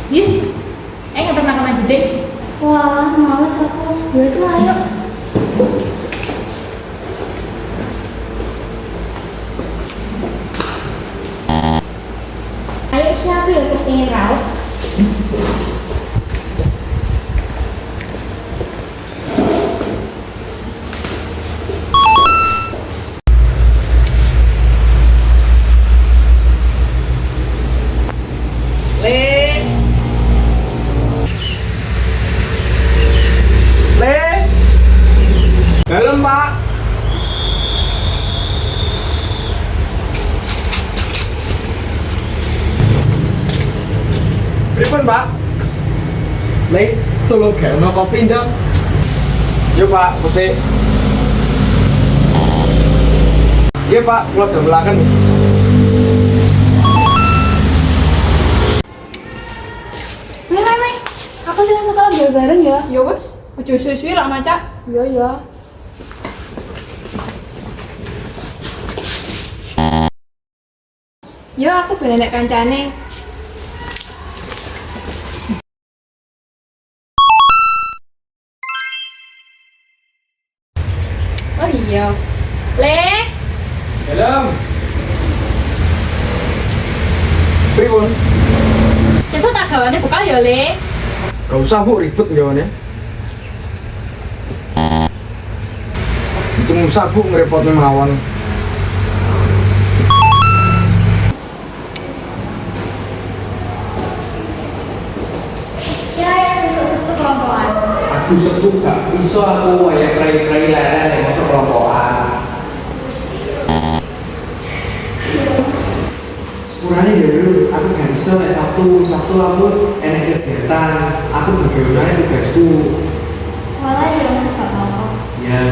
Yus, nggak pernah makan gede. Wah, males aku. Yus lah, ayo. Ayo siapa ya kepingin raut? Dalam, Pak. Pripun, Pak? Le, tolong gawe kopi ndang. Yo, Pak, kusik. Iya, Pak, kula damelaken. Mei, aku sih sekolah biar bareng ya. Ya wes, ojo suwi-suwi lah maca. Iya, iya. Ya aku ben nek kancane. Oh iya. Le, Dalam. Pripun? sesuk tak gawane buka ya, Le. Gak usah, Bu, ribet gawane. Itu usah, Bu, ngerepotnya mawon. Ya, sesuk-sesuk kelompokan. Aduh, setuk gak bisa aku kayak krai-krai leren yang masuk kelompokan. Sepurane ya terus, aku gak bisa kayak Sabtu aku enak kegiatan, aku bagaimana tugasku. Walah, ya mas, gak apa-apa. Ya,